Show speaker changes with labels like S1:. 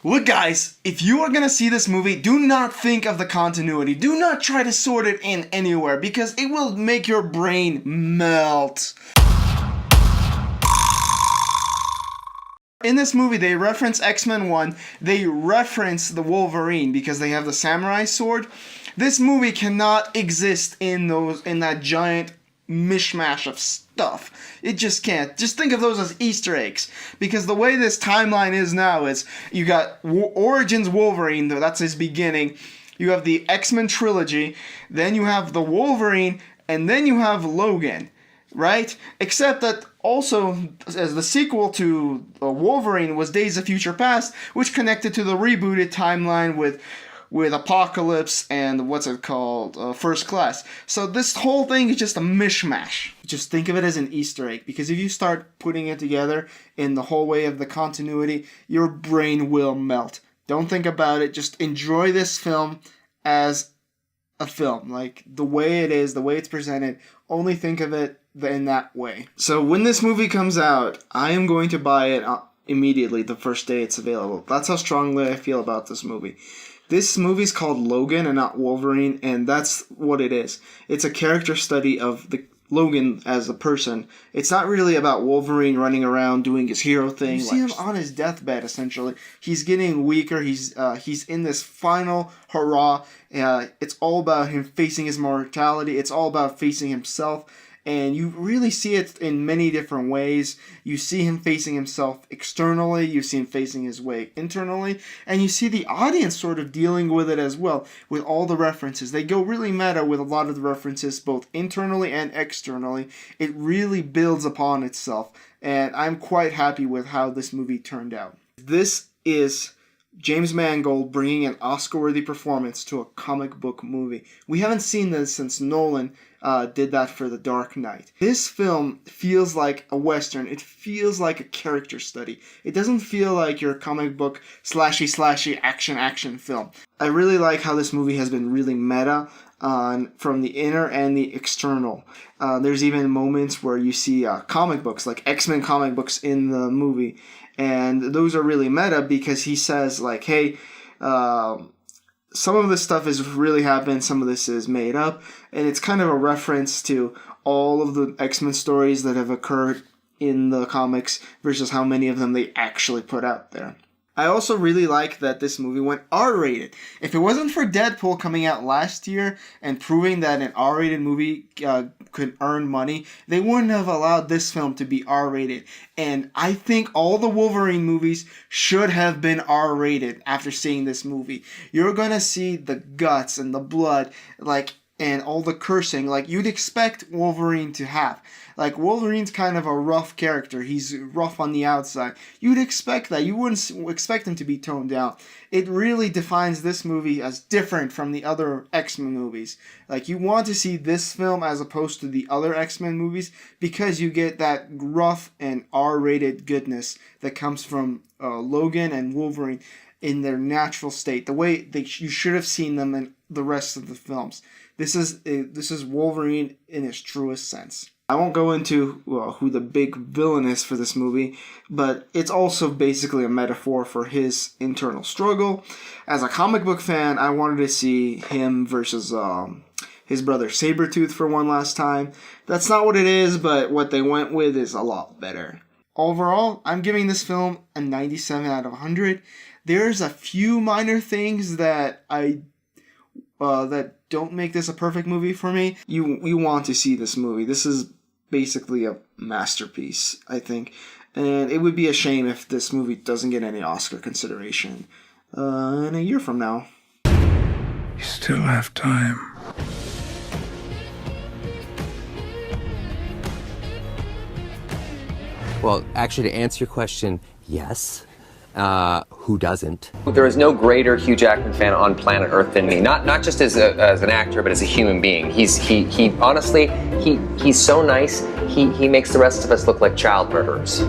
S1: Look guys, if you are gonna see this movie, do not think of the continuity. Do not try to sort it in anywhere because it will make your brain melt. In this movie, they reference X-Men 1, they reference the Wolverine because they have the samurai sword. This movie cannot exist in that giant mishmash of stuff. It just can't. Just think of those as Easter eggs. Because the way this timeline is now is, you got Origins Wolverine, that's his beginning. You have the X-Men trilogy, then you have the Wolverine, and then you have Logan. Right? Except that also, as the sequel to Wolverine was Days of Future Past, which connected to the rebooted timeline with Apocalypse and First Class. So this whole thing is just a mishmash. Just think of it as an Easter egg, because if you start putting it together in the whole way of the continuity, your brain will melt. Don't think about it. Just enjoy this film as a film, like the way it is, the way it's presented. Only think of it in that way. So when this movie comes out, I am going to buy it immediately the first day it's available. That's how strongly I feel about this movie. This movie's called Logan and not Wolverine, and that's what it is. It's a character study of the Logan as a person. It's not really about Wolverine running around doing his hero thing. You see him on his deathbed, essentially. He's getting weaker. He's in this final hurrah. It's all about him facing his mortality. It's all about facing himself. And you really see it in many different ways. You see him facing himself externally, you see him facing his way internally, and you see the audience sort of dealing with it as well, with all the references. They go really meta with a lot of the references, both internally and externally. It really builds upon itself, and I'm quite happy with how this movie turned out. This is James Mangold bringing an Oscar-worthy performance to a comic book movie. We haven't seen this since Nolan did that for The Dark Knight. This film feels like a Western. It feels like a character study. It doesn't feel like your comic book slashy action film. I really like how this movie has been really meta from the inner and the external. There's even moments where you see comic books, like X-Men comic books in the movie. And those are really meta because he says, like, hey, some of this stuff is really happened, some of this is made up, and it's kind of a reference to all of the X-Men stories that have occurred in the comics versus how many of them they actually put out there. I also really like that this movie went R-rated. If it wasn't for Deadpool coming out last year and proving that an R-rated movie could earn money, they wouldn't have allowed this film to be R-rated. And I think all the Wolverine movies should have been R-rated after seeing this movie. You're gonna see the guts and the blood, and all the cursing like you'd expect Wolverine to have. Like, Wolverine's kind of a rough character. He's rough on the outside. You'd expect that. You wouldn't expect him to be toned down. It really defines this movie as different from the other X-Men movies. Like, you want to see this film as opposed to the other X-Men movies because you get that rough and R-rated goodness that comes from Logan and Wolverine in their natural state. The way you should have seen them in the rest of the films. This is Wolverine in its truest sense. I won't go into who the big villain is for this movie, but it's also basically a metaphor for his internal struggle. As a comic book fan, I wanted to see him versus his brother Sabretooth for one last time. That's not what it is, but what they went with is a lot better. Overall, I'm giving this film a 97 out of 100. There's a few minor things that that don't make this a perfect movie for me. You want to see this movie. This is basically a masterpiece, I think. And it would be a shame if this movie doesn't get any Oscar consideration in a year from now.
S2: You still have time.
S3: Well, actually, to answer your question, yes. Who doesn't?
S4: There is no greater Hugh Jackman fan on planet Earth than me. Not just as an actor, but as a human being. He honestly, he's so nice. He makes the rest of us look like child murderers.